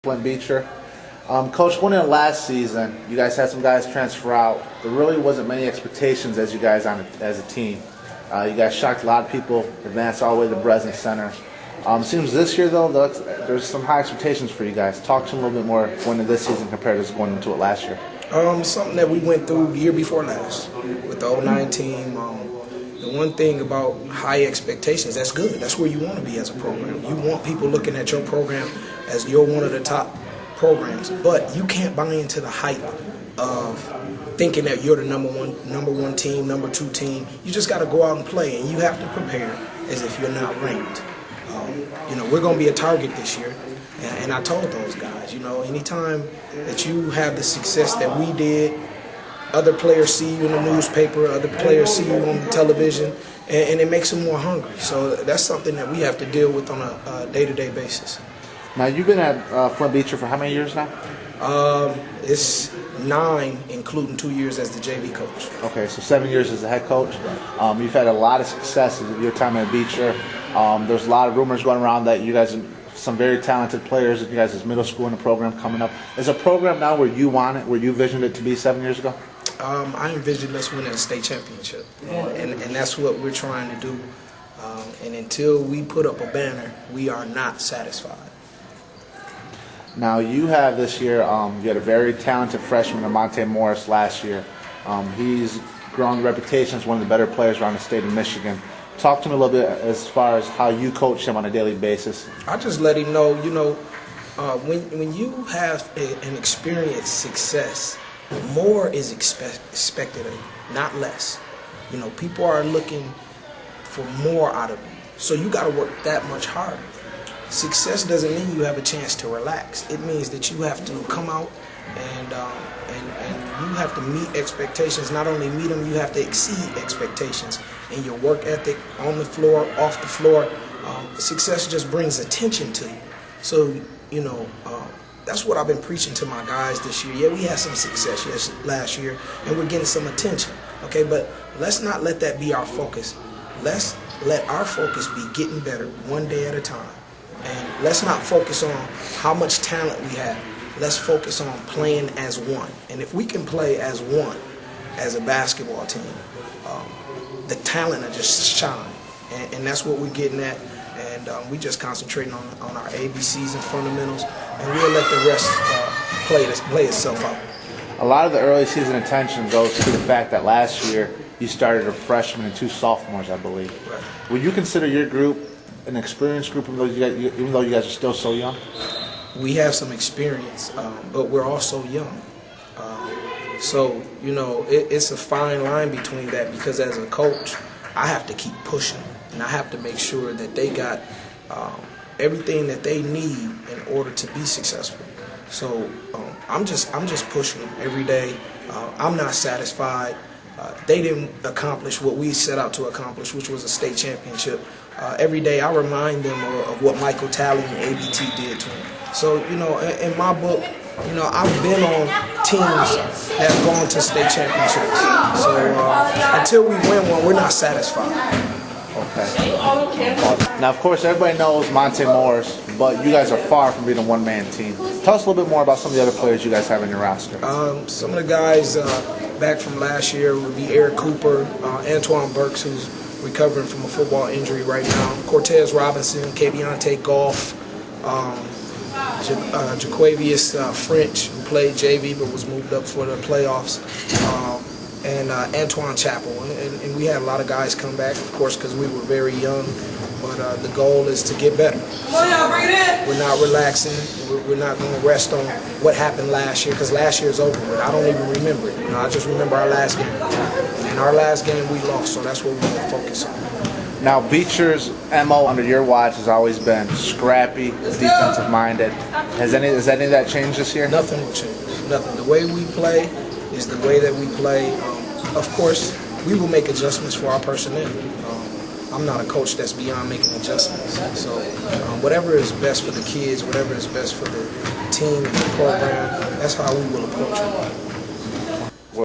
Beecher. Coach, going into last season, you guys had some guys transfer out. There really wasn't many expectations as you guys as a team. You guys shocked a lot of people, advanced all the way to the Breslin Center. Seems this year, though, there's some high expectations for you guys. Talk to me a little bit more going into this season compared to going into it last year. Something that we went through the year before last with the 09 team. The one thing about high expectations, that's good. That's where you want to be as a program. You want people looking at your program as you're one of the top programs, but you can't buy into the hype of thinking that you're the number one team, number two team. You just got to go out and play, and you have to prepare as if you're not ranked. We're going to be a target this year, and I told those guys, anytime that you have the success that we did, other players see you in the newspaper, other players see you on the television, and it makes them more hungry. So that's something that we have to deal with on a day-to-day basis. Now, you've been at Flint Beecher for how many years now? It's 9, including 2 years as the JV coach. Okay, so 7 years as the head coach. You've had a lot of success in your time at Beecher. There's a lot of rumors going around that you guys, some very talented players, you guys' middle school in the program coming up. Is a program now where you want it, where you envisioned it to be 7 years ago? I envisioned us winning a state championship, and that's what we're trying to do. And until we put up a banner, we are not satisfied. Now, you have this year, you had a very talented freshman, Monte Morris, last year. He's grown the reputation as one of the better players around the state of Michigan. Talk to me a little bit as far as how you coach him on a daily basis. I just let him know, when you have an experienced success, more is expected of you, not less. People are looking for more out of you. So you got to work that much harder. Success doesn't mean you have a chance to relax. It means that you have to come out and you have to meet expectations. Not only meet them, you have to exceed expectations in your work ethic, on the floor, off the floor. Success just brings attention to you. So, that's what I've been preaching to my guys this year. Yeah, we had some success last year, and we're getting some attention. Okay, but let's not let that be our focus. Let's let our focus be getting better one day at a time. And let's not focus on how much talent we have. Let's focus on playing as one. And if we can play as one, as a basketball team, the talent will just shine. And that's what we're getting at. And we just concentrating on our ABCs and fundamentals, and we'll let the rest play itself out. A lot of the early season attention goes to the fact that last year you started a freshman and 2 sophomores, I believe. Right. Would you consider your group an experienced group, even though you guys are still so young? We have some experience, but we're also young. So, it's a fine line between that, because as a coach, I have to keep pushing, and I have to make sure that they got everything that they need in order to be successful. So I'm just pushing them every day. I'm not satisfied. They didn't accomplish what we set out to accomplish, which was a state championship. Every day I remind them of what Michael Talley and ABT did to them. So, in my book, I've been on teams that have gone to state championships. So until we win one, we're not satisfied. Okay. Now, of course, everybody knows Monte Morris, but you guys are far from being a one-man team. Tell us a little bit more about some of the other players you guys have in your roster. Some of the guys back from last year would be Eric Cooper, Antoine Burks, who's recovering from a football injury right now, Cortez Robinson, Keviante Goff, Jaquavius French, who played JV but was moved up for the playoffs, and Antoine Chappell. And we had a lot of guys come back, of course, because we were very young, but the goal is to get better. So we're not relaxing. We're not going to rest on what happened last year, because last year is over with. I don't even remember it. I just remember our last game. And in our last game, we lost, so that's what we're going to focus on. Now, Beecher's MO under your watch has always been scrappy, defensive-minded. Has any of that changed this year? Nothing will change. Nothing. The way we play is the way that we play. Of course, we will make adjustments for our personnel. I'm not a coach that's beyond making adjustments. So whatever is best for the kids, whatever is best for the team and the program, that's how we will approach it.